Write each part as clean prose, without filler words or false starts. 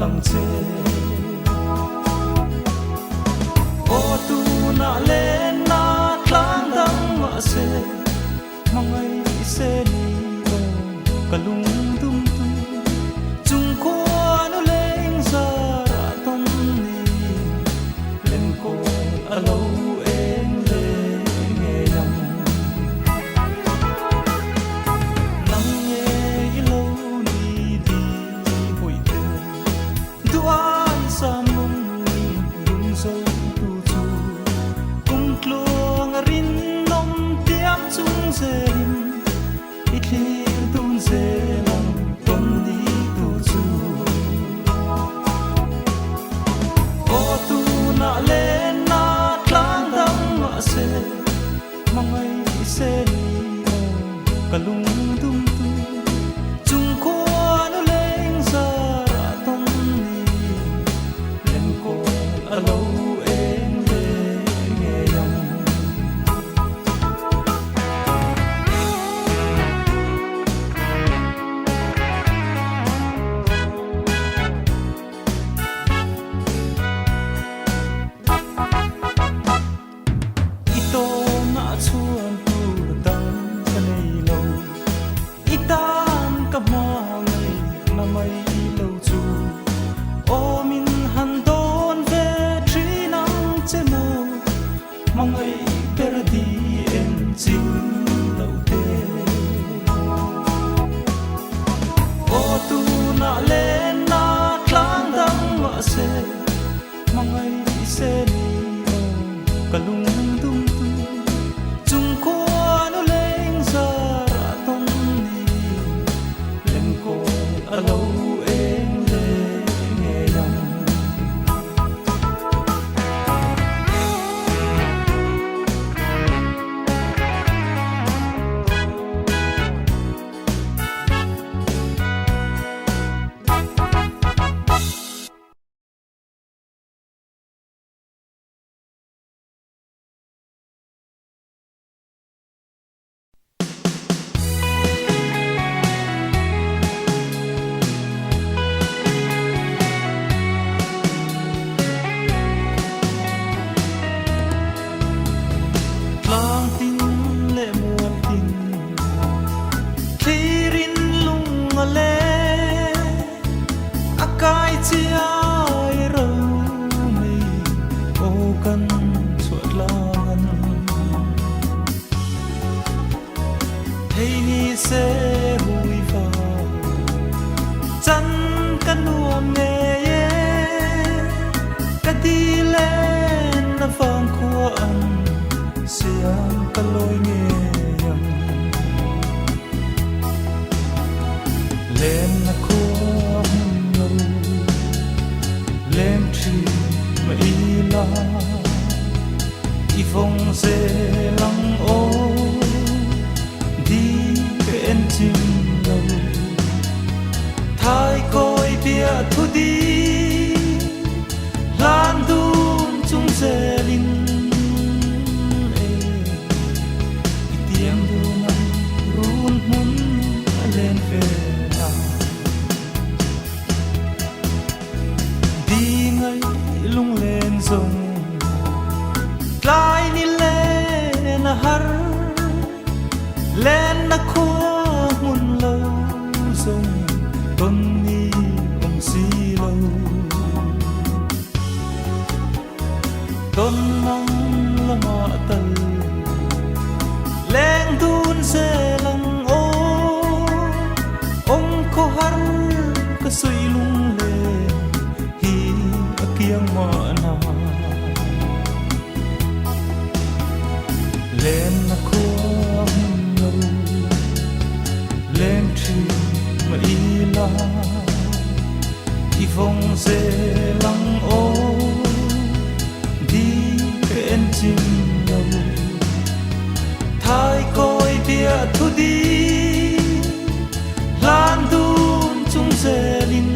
lang che o tu na le na tlang dang ma se mangai se ni o kalung tum tu chung ko nu leng sa ra ton ni len ko alo eng le nge yang nang ye ilo ni di hoi te duan sa mong ni yung so tu chu kung klong rin nom tiam chung se rin ít liên tun se lang ton đi tu chu o tu na le na tlang dang ma se mangai se ni o kalung tum tu chung ko nu leng sa ra ton ni len ko alo eng le nge yang ito na chuan tu dang ka nei lo itan ka ma ngai na mai lo chu o min han don ve tri nang che mo mangai per di en chin lo te o tu na le na tlang dang ma se mangai se ni o kalung tum tu chung ko nu leng sa ra ton ni len ko alo eng le nge yang tlang tin le muan tin thirin lung a le akai chi ai ro mei o kan chuat lan thei ni se hui fa chan kan nuam ne ye ka di len na fang khua an siang ka loi nge yang len na khua lo len tri ma i la i phong se lang o di ke en chim lo thai koi pia thu di lan dun chung se lin tiếng du năm run muốn lên về nào đi ngay lung lên rồng lại đi lên har lên na khua muôn lâu rồng tôn ni ông si lâu tôn nắng là ngọ tần leng dun se lang o ong ko har ka sui lung le hi akiang ma na len na ko lo len tri ma i la i phong se lang o di ke en chim lo thai koi pia thu di lan dun chung se lin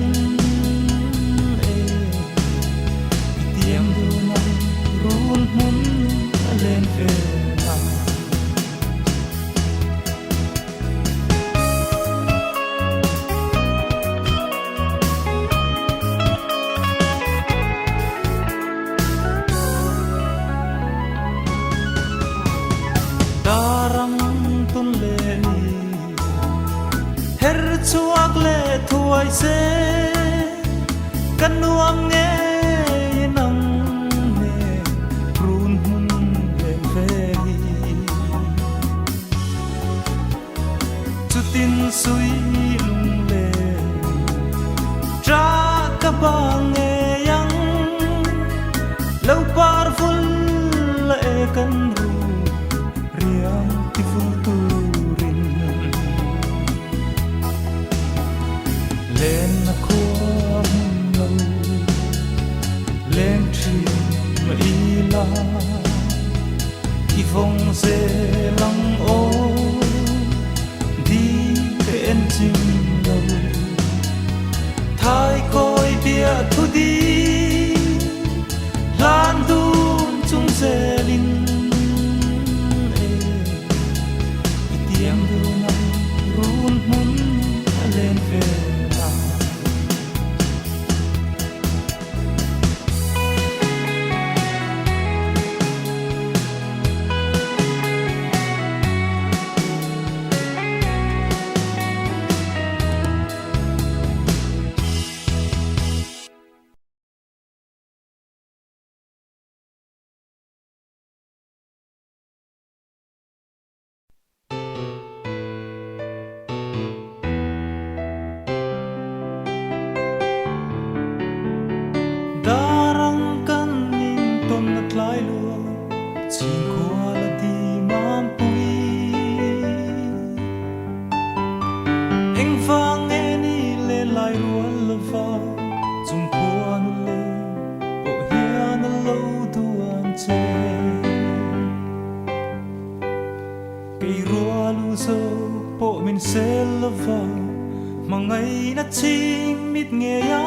tiếng du năm run muốn lên về nào vai se kan nuam nghe nang ne run hun le ve chu tin sui lung le tra ka ba nghe yang lâu par ful la e kan ru riang ti ful tu rin lên na khom lâu lên tri ma y la i vong se lang o đi bên chim lâu thái coi bia thu đi lan đun chung se lin tiếng du năm run mun lên về darang kan nin ton na tlai lua chin khua la di mam pui eng fang e ni le lai rual la va chung khua nu le o hian a lo duan che kei rual u zo po min sel la va mangai na ching mit nge ya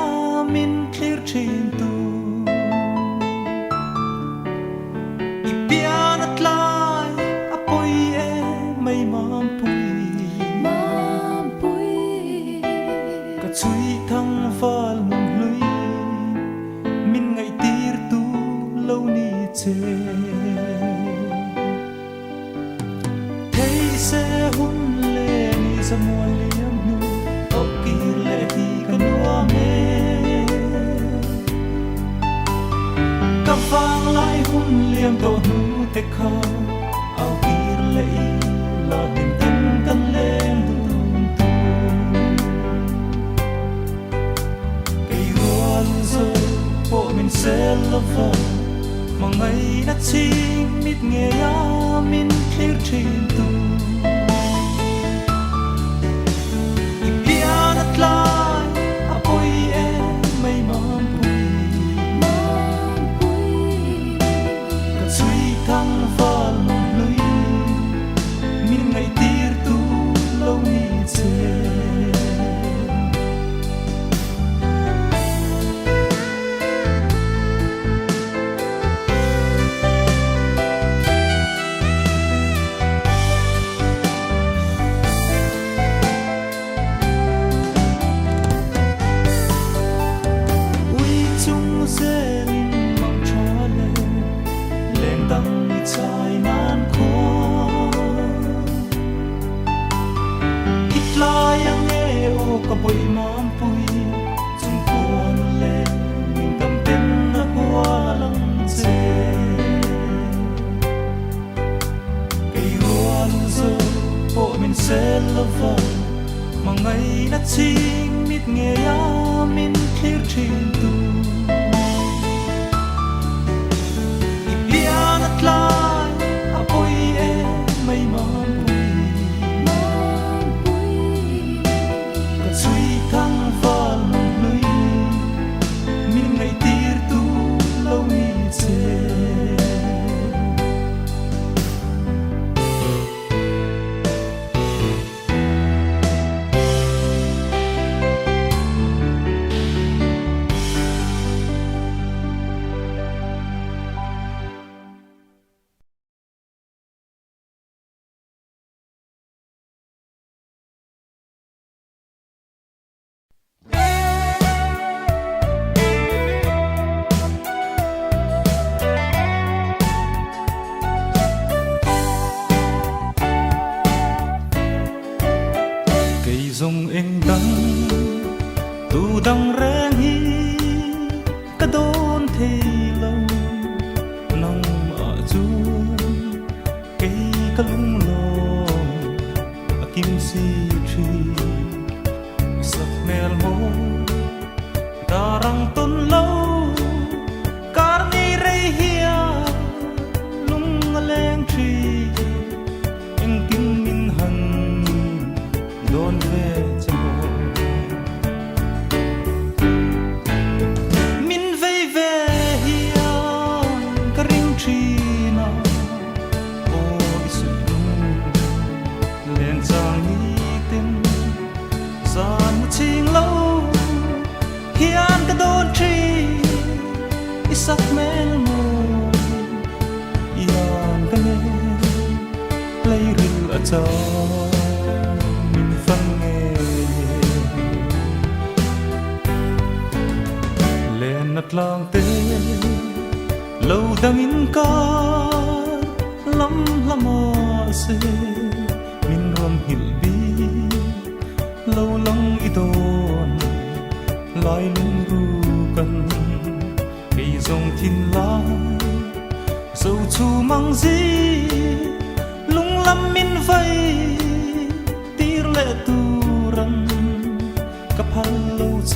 min clear chin tu i pian at lai apoi e mai mam pui ka chui thang fal mong lui min ngai tir tu lâu ni che thấy se hun le ni sa mo liam nu ki le ti kan wa me ka fang lai hun liam to nu te kha au kir le la tin tin kan lem du tu kei rual zo po min sel lova mangai na ching mit nge ya min clear chin tu lai apoi e mai mam pui ka chui thang val mong lui min ngai tir tu lâu ni che แรงฮีก็โดนเทลงน้องอาจูเกยก็ลุงลงอากิมซีทรีสักเมลโมดารังต้นเล่าการนี้ไรเฮียลุงแรงทรียังกินมินหันโดนเวจโมมินเวเวเฮียกริงทรีนาโอ้อิสุลุงเล่นจางนี้เต็มสานมุชิงเล่าเฮียนก็โดนทรีอิสักเมลโมยานก็เนเลยริลอาจารมินฟังเงเล่นนัดลางเตเล่าดังอินกาลำละมาเซมินรวมหิลบีเล่าลังอีโดนลายลุงรู้กันให้ส่งทินลายสู่ชูมังซีลุงลำมินไฟตีเลตูรันกับฮัลโลเจ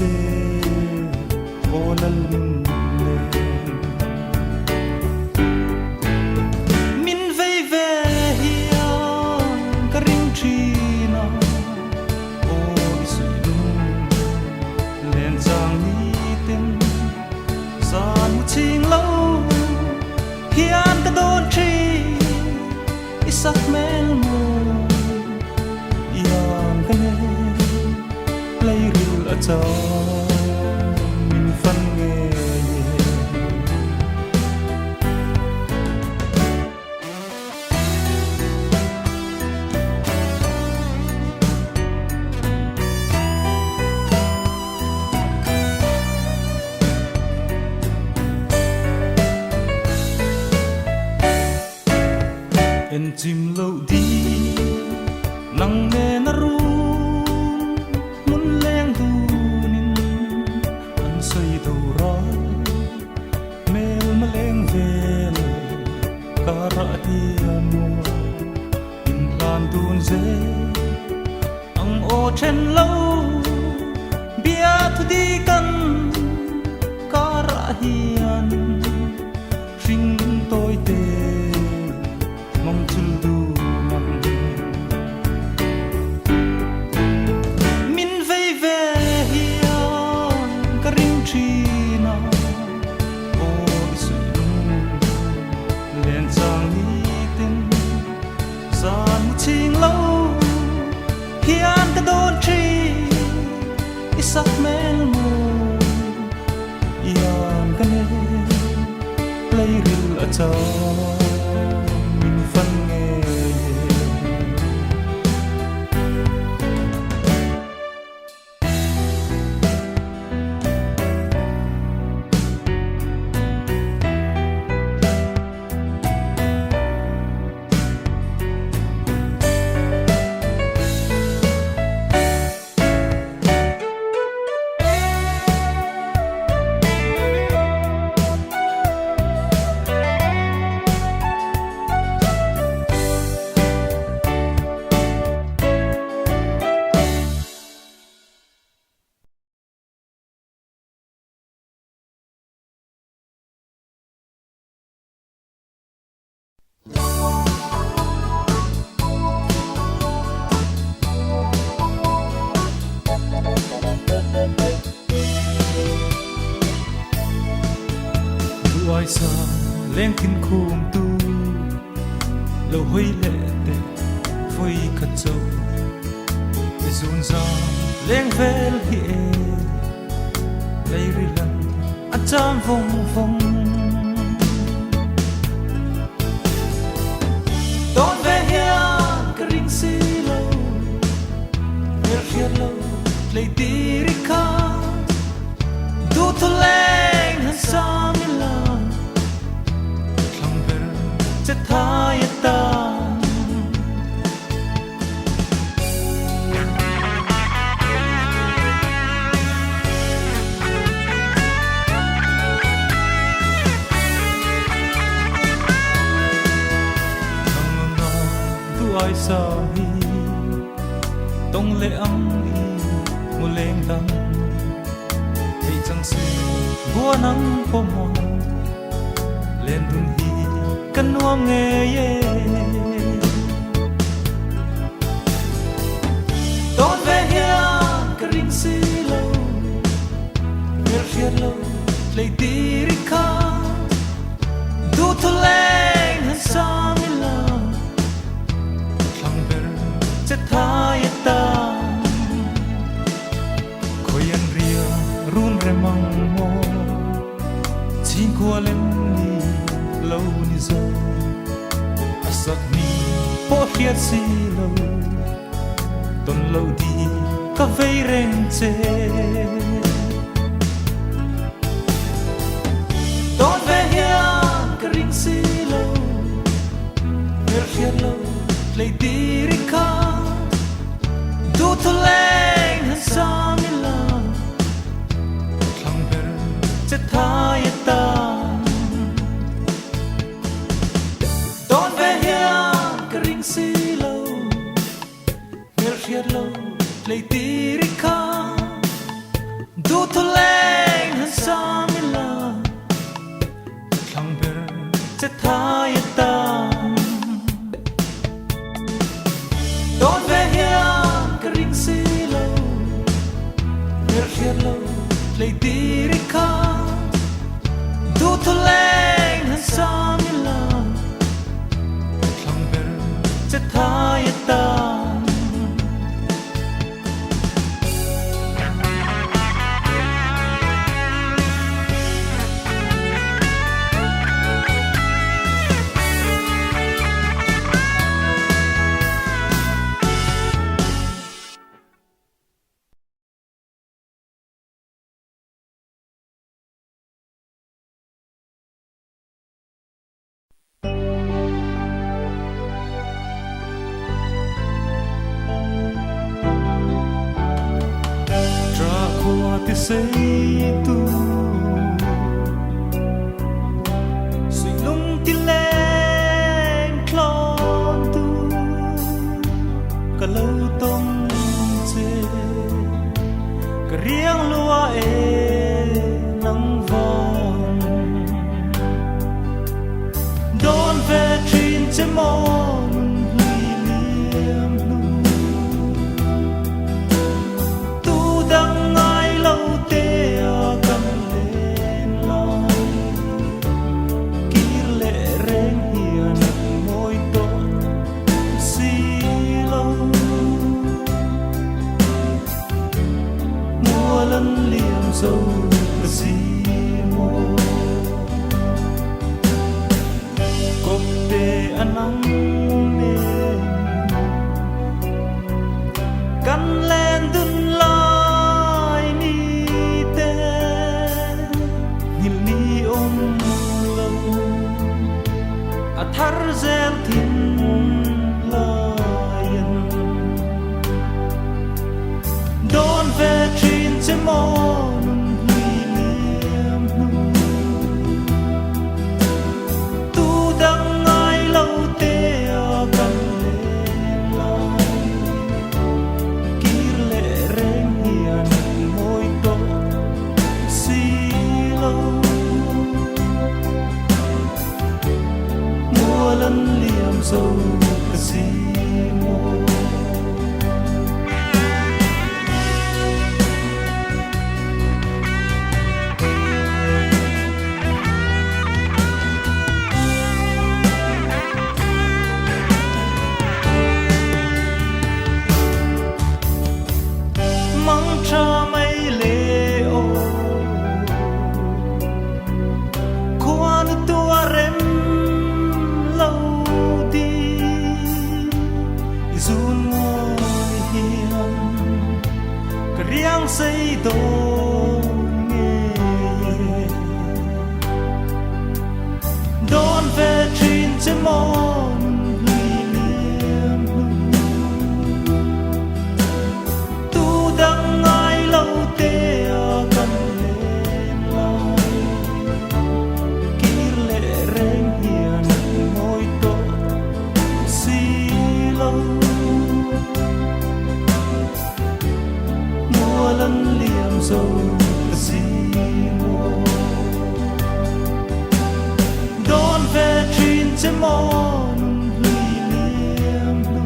โอนัลเลมินไฟเวเฮียกริงทรีนาโออิสุลุงเล่นจางนี้เต็มสานมุชิงเล่าเฮียนก็โดนทรีอิสักเมลโมยานก็เนเลยริลอาจารมินฟันเงเอ็นจิมโลดีนังเนนรูมุนแรงดูนินอันใส่ดูร้ายเมลมาเลงเวลการะเดียโมอินลานดูนเซอังโอเชนโลเบียทุดีกันการะเฮียนริงโตยเตมองจุลดูมันมินเวเวเฮียกริงทรีนาโออิสุลุงเล่นจางนี้เต็มสานมุชิงเล่าเฮียนก็โดนทรีอิสักเมลโมยานก็เนเลยริลอาจารฟังเงsa lên kinh khum tu lâu hơi lệ tệ với khát châu để dồn ra lên về hiện lấy ri lần ăn chan vòng vòng đón về hiện cái ring xì lâu về hiện lâu lấy đi ri ca du thu lên hắn xa mi laจะทายตา lai sa hi tông lệ âm y một lên tâm hay chẳng si vua nắng phô mòn lên đun hi cân nuông nghe ye đón về hiên cái ring si lâu ver hiên lâu lấy tì ri ca du thu lên hắn sa mi la khăng ver chết thay ta khoi an ria run re mang mo chín qua lên ni lâu ni zo asat ni po hiat si lâu ton lâu đi ca vei reng che đón về hiên cái ring si lâu ver hiat lâu lấy tì ri ca du thu lên hắn sa mi la khăng ver chết thay ta đón về hiên cái ring si lâu ver hiat lâu lấy tì ri ca du thu lên hắn sa mi la khăng ver chết thay ta đón về hiên cái ring si lâu ver hiat lâu lấy tì ri ca du thu lên hắn sa mi la khăng ver chết thay ta te sei tu suy lung ti lên clon tu cả lâu tông chê cả riêng lúa nắng vàng đón về trên trái mòn dâu gì mô cốp tê ăn nắng mê cắn lên đun lai ni tê nhìn ni ôm lâu à thar zel thiên layan đón về trên trái mòn mò nung ly liêm lu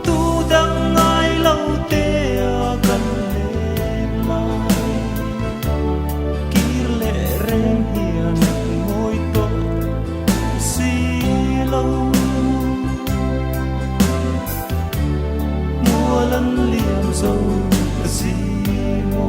tu đang ai lâu tê gần lên mai kir lệ rèn hiền ngồi tổ xì lâu mùa lần liêm dâu gì mô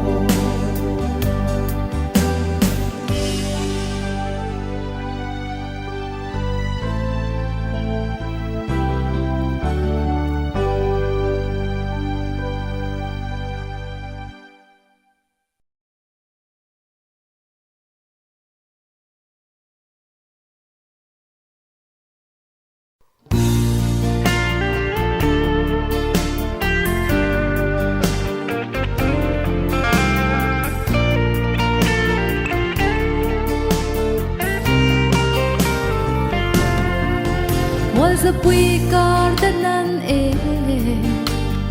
Sa pui kar tanan e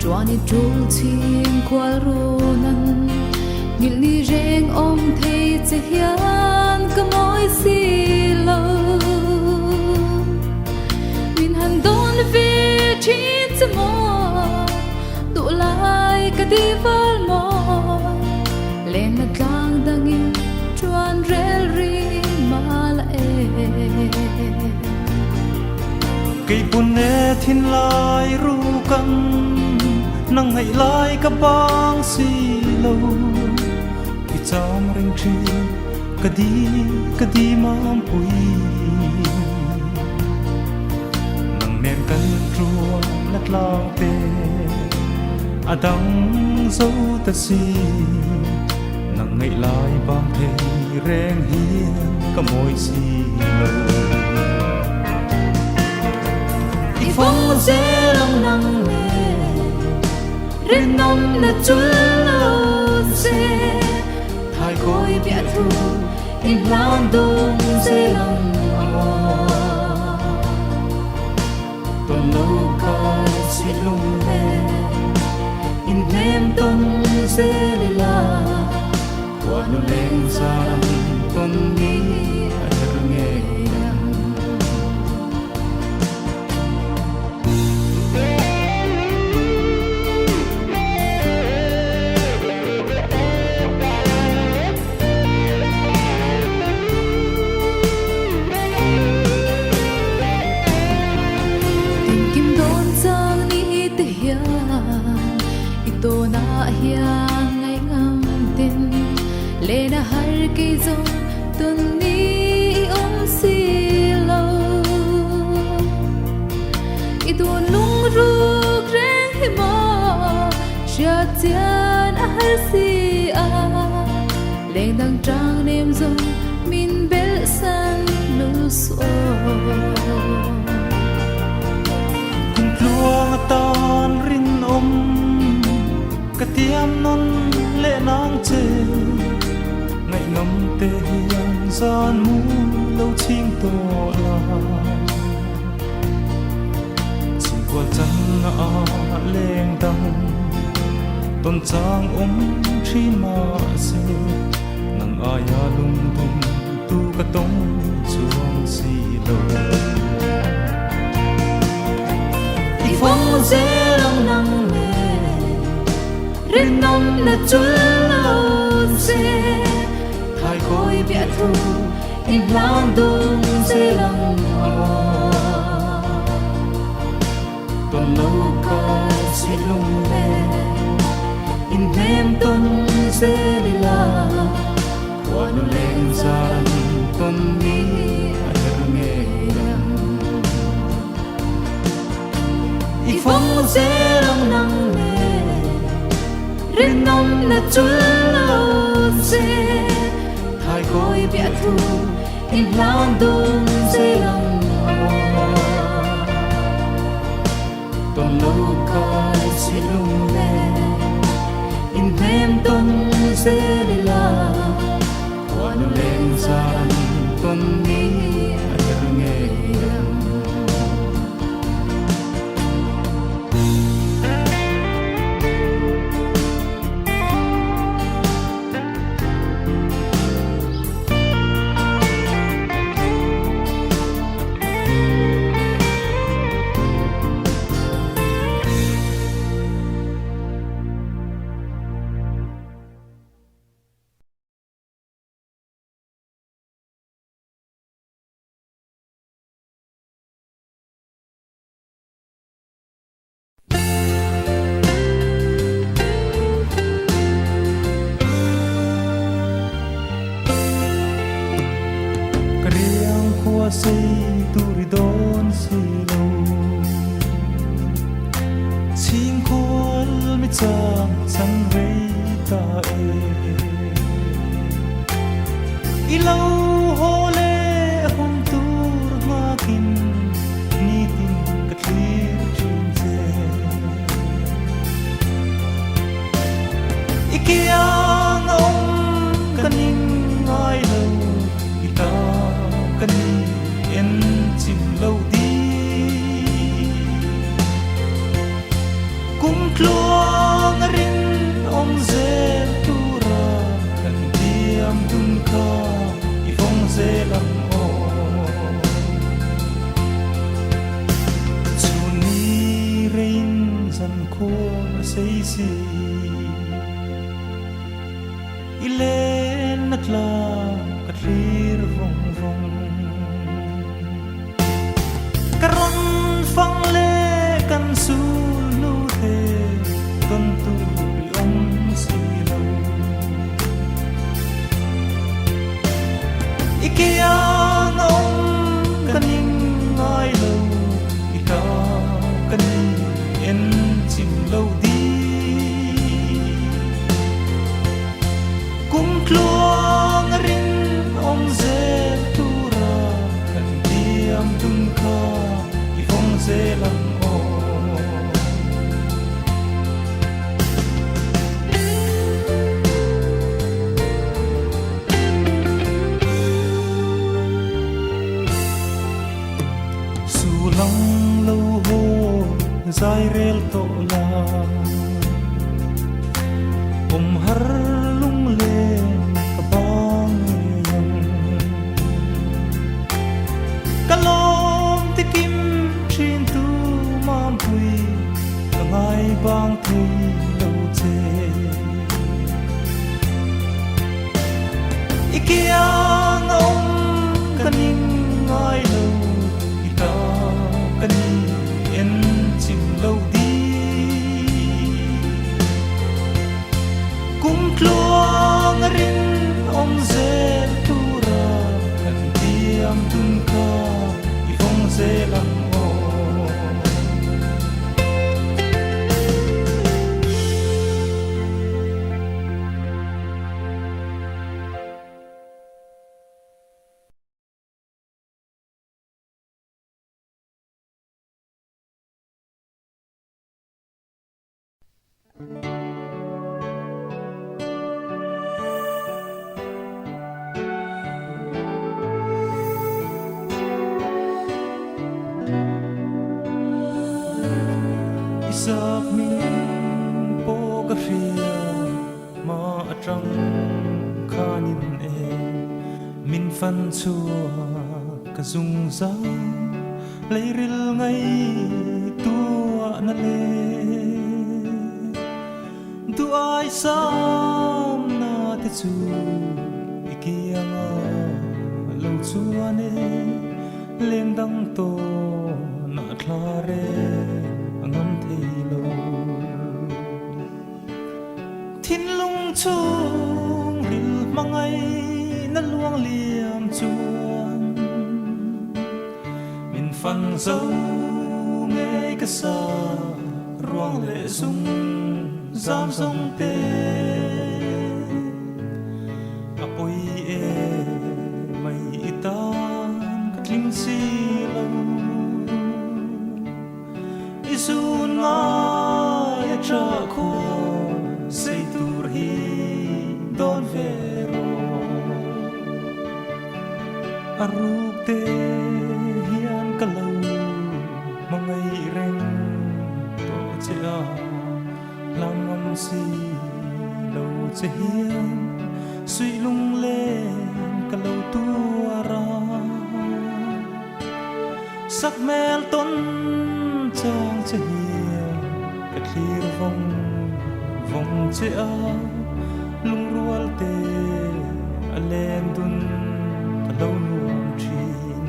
Chuani chul chim kwal runan Ngil ni reng om thei che hian ka moi si lo Min han don ve chi che mo Tu lai ka di val mo Len na tlang dangin chuan rel rin mala e cây bùn nè thiên lai ru căng nang ngày lai ka bang si lâu ki cham ring tri ka di mam pui nang nen kan truam lat lang te adang zo ta si nang ngày lai bang the reng hiền ka moi si lâu phong dễ lòng nắng mê rin nông na chul lâu dễ thay khôi bịa thu in lan đông dễ lòng mò tuần lâu ca suy lung lê in thêm đông dễ lê la qua nụ lên ra tuần đi ở nghe Ito na hiang ngay ngam tin lê na har ki zo tun ni si lâu ito lung ruk re hi mo sha tian har si a lê dang trang nem zo min bel san lu so luang tan rin ka tiam non lệ nang chê ngày ngâm tê hiền gian mu lâu chim to la chỉ qua chân na lên đăng tôn trang chi ma se nang aya lung tung tu ka tong chuang si lo phong dễ lòng nắng rin nông na chul lâu dễ thay khôi bịa thu in lan đông dễ lòng mò tuần lâu ca suy lung lê in thêm đông dễ lê la qua nụ lên ra tuần đi ở nghe phong dễ lòng nắng rin nông na chul lâu dễ thay khôi bịa thu in lan đông dễ lòng mò tuần lâu ca suy lung lê in thêm đông dễ lê la qua nụ lên ra tuần đi ở nghe say tu ri don si lo chim khol mi cham chang rei ta e lo ho le hum tur ma kin ni tin ka thlir chin che ikiang om kaning ngai lo ita kani en chim lo di kum tluang rin om ze tu ra kan diam dun ka i phong ze lam o chu ni rein zan ko sei si ilen natla katlir vong vong karon phang le kan su lu te ton tu ri om si lo ikiang om kaning ngai lo ita kani en chim lo di kum tluang rin om ze tu ra kan diam tum ka i phong ze lam o su long lo ho zai rel to la har lung le ka bang yang kalom ti kim chin tu mam pui ka ngai bang thui lo che ikiang om kaning ngai lo ita kani en chim lo di kum tluang rin om ze tu ra kan diam tun ka i phong ze lam o sak min po ka ria ma atang khanin e min fan chua ka zung za leiril ngai tua na le tu ai sam na te chu ikianga lo chuane leng dang to na thlare ngam thei lo thin lung chung ril mangai na luang liam chuan min fan zo ngei ka sa ruang le sung zam song te apoi e mai itan katling si lo isun nga ya cha ko sei tur hi don vero aruk te hian kalau mangai reng to cha langam si lo che hian sui lung lên kalau tuara sắc mel ton chang che hian ka thlir vong vong che a lung rual te a len dun ka lo nuam thin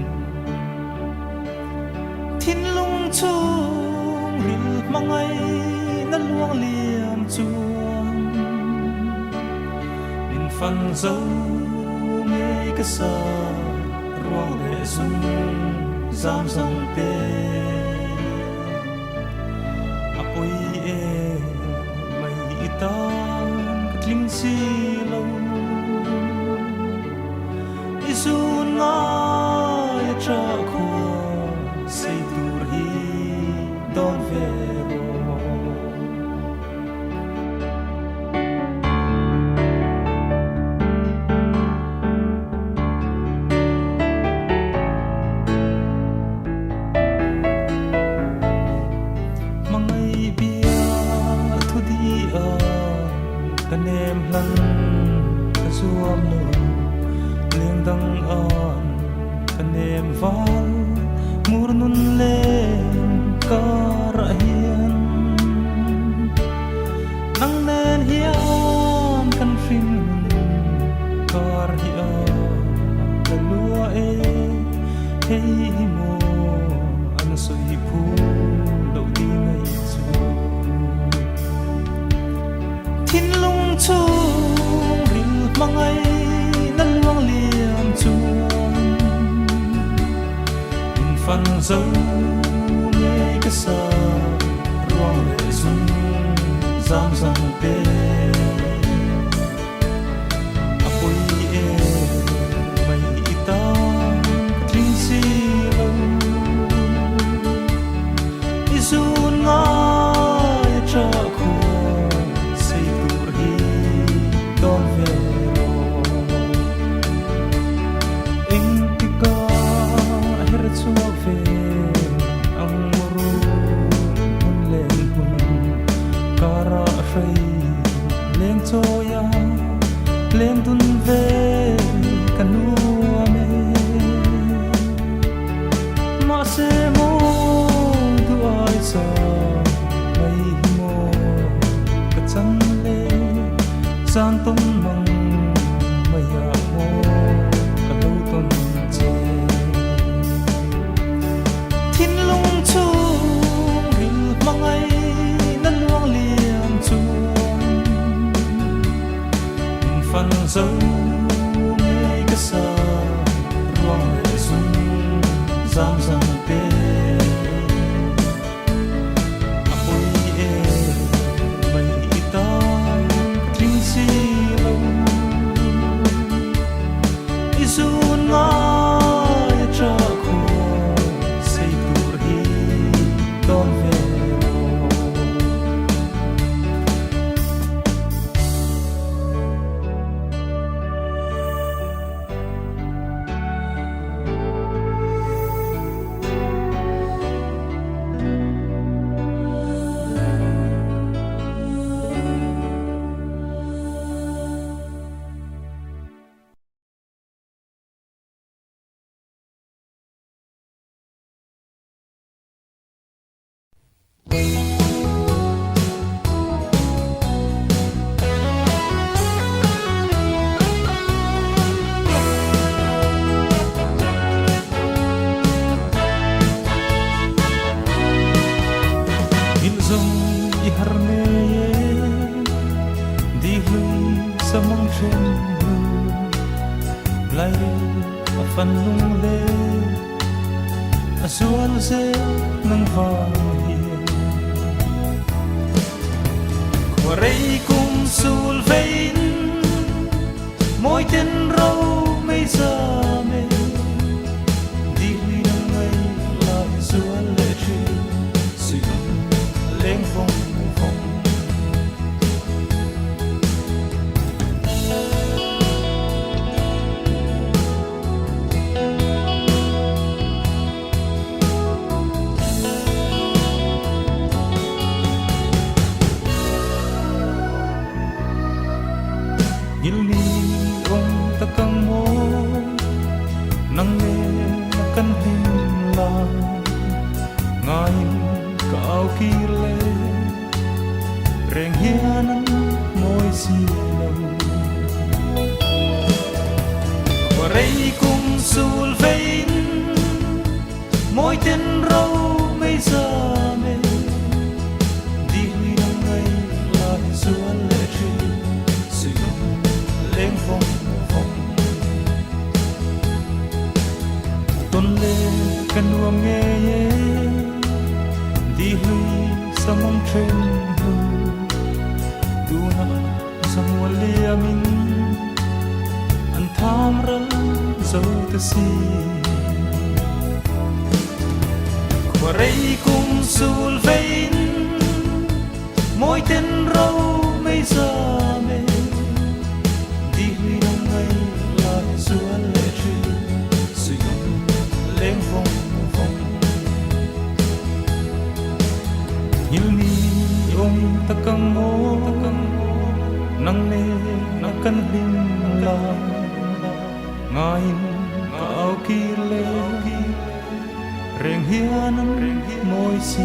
thin lung chung ril mangai na luang liam chuan min fan zo ngei ka sa ruang lệ sung giam dòng tê apoi e mai itan katling si lâu isun nga tra kho sei dur hi don vero kanem lan kasuam no leng dang an kanem val murnun leng karahian nang nen hian kan fin kar hian kalua e hei mo an soi pu do di ngai chu thiên lung chung ril mangai nan luang liam chuan in fan zo nghe ka sa ruang le sun zam zam pe apoi e mai ita tling si lo isun nga cha khu lên tuần về kanua me ma se mo tu ai sa mai mo ka chan le san tum mang maya mo ka do ton che thin lung chu ril mangai nan luang liam chu fan zo nghe ka sa ruang le sun zam zam pe apoi e mai ita tling si lo isun nga cha khu sei tur hi don ve lai fan lung le asual se nang vang hiền quarei kum sul vein moi ten rau mei sa me di hui nang ai la sual le chi si leng phong phong ili ong takang mo nang le kan hin la ngai kaau kile reng hianan moi si lo quarei kum sul vein moi ten rau mei sa me di hui nang ai la sual le chi leng phong phong nuông nghe đi lui samong tren hu tu na samwa liamin an tham ral zo ta si qua rei cùng sul vein môi tên râu mây giờ mê đi huy đông ngay lại xuân lệ tri suy lên vòng vòng như ni ôm ta căng mô nắng lê nắng cân hình la ngài cao kỳ lê rèn hiên môi xì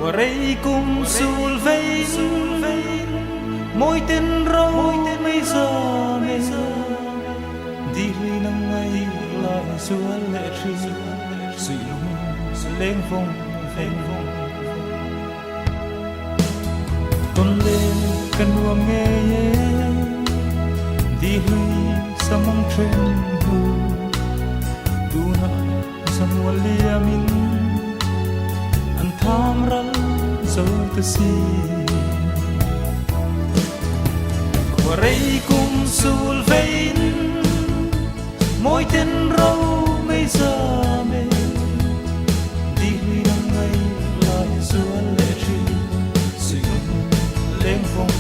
qua rei cùng sul vein môi tên râu mây giờ mê đi huy năm ngày lại xuân lệ tri suy lên vòng tôn lên cần nuông nghe đi huy samong tren hu tu na samwa liamin an tham ral zo ta si qua rei cùng sul vein môi tên râu mây giờ mê đi huy năm ngày lại xuân lệ tri suy lên vòng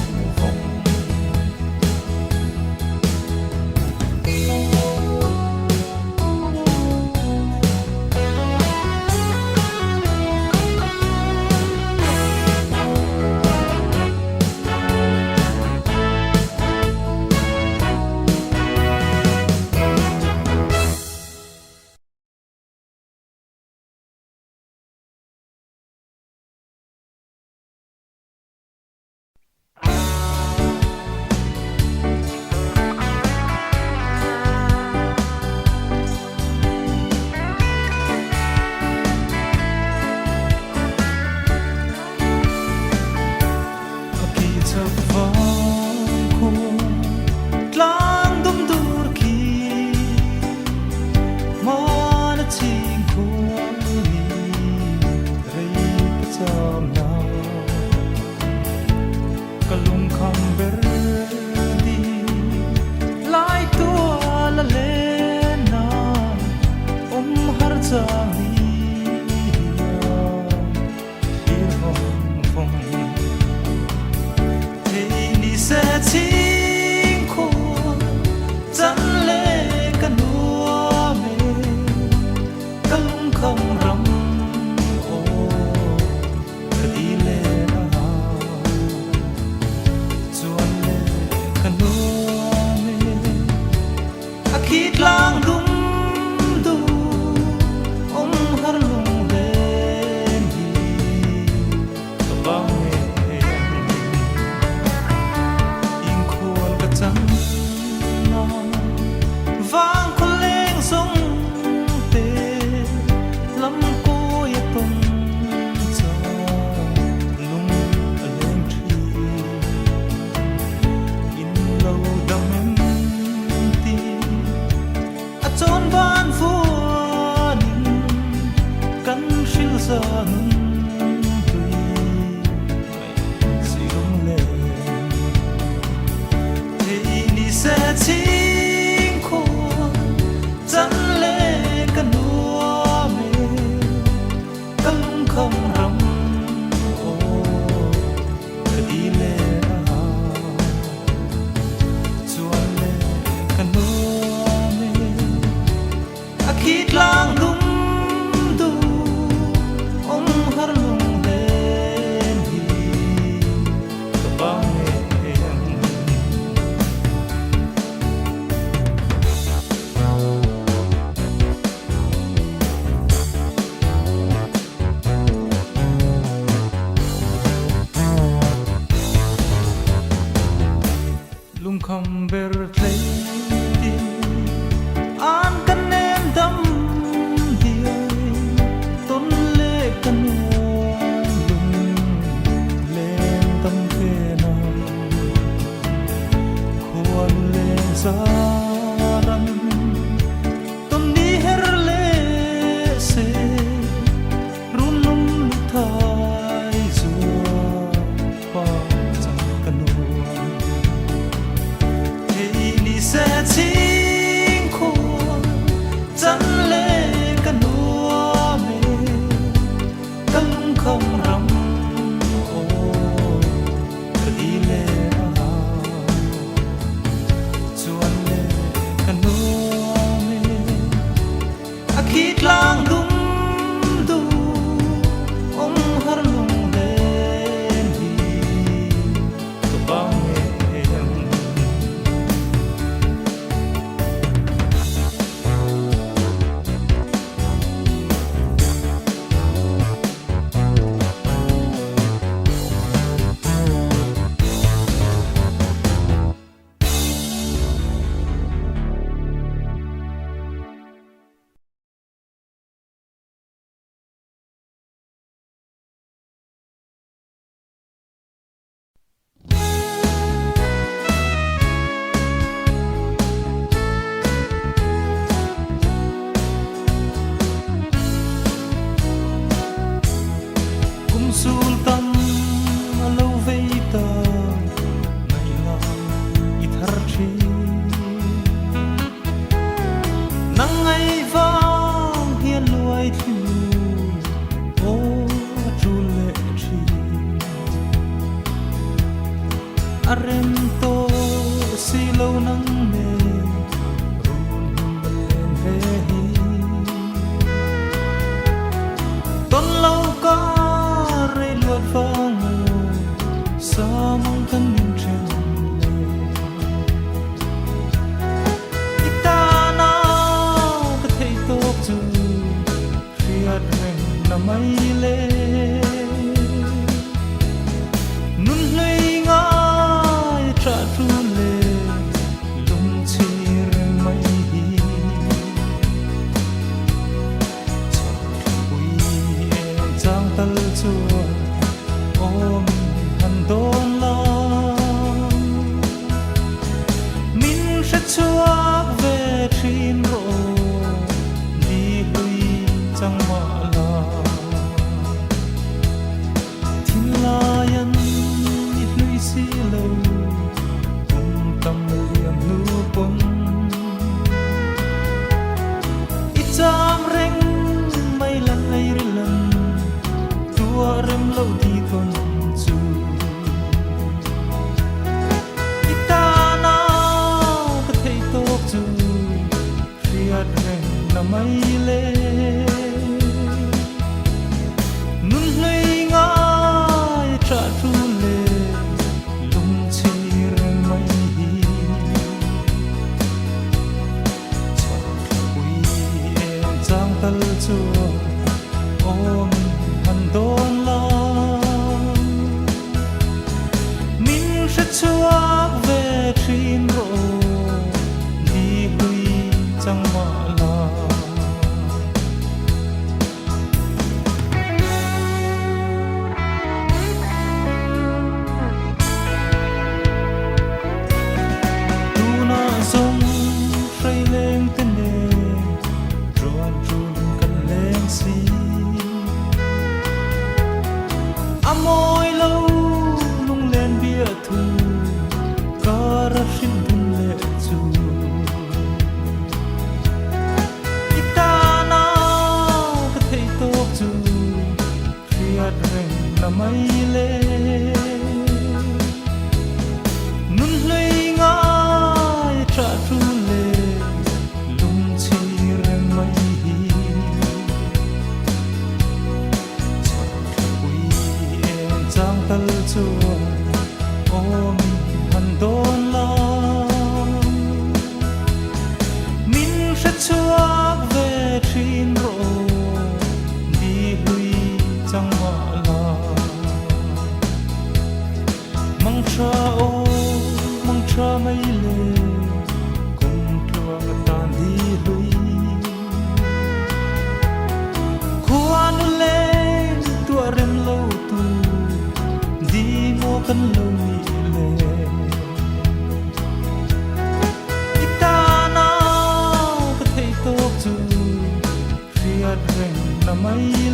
không ber thấy đi an căn em tâm hiền tôn lệ căn lùng lên tâm thế nào khuôn lên giá răn arem to si lâu nắng nề run lên về hi ton lâu có rơi luột vang sa mong thân nhìn trên ita na ka thei tok chu riat reng na mai le nun hlei ngai tra tru le lung chi reng mai hi ui chang tal chu om han don la min sẽ chuak về trin ro đi hui chẳng mà la thiên la yan ít lui si lâu cùng tâm liềm nu pon ít chang reng mai lần lấy lần tua rem lâu đi con chu ita na ka thei tok chu riat reng na mai le nun hlei ngai tra tru le lung chi reng mai hi ui chang tal chu om han don la min sẽ chuak về trin ro đi hui chẳng mà la tu na zong say lên tên nè tròn tròn cần lên si amoi lâu lung lên bia thu cara shin dun le chu ita na ka thei tok chu riat reng na mai le nun hlei ngai tra tru le lung chi reng mai hi ui chang tal chu om han don la min sẽ chuak về trin ro đi hui chẳng mà la mang cha o mang cha mai le cùng tua tan đi hui khuan lên tua rem lâu tu đi mo kan lâu ni le ita na ka thei tok chu riat reng na mai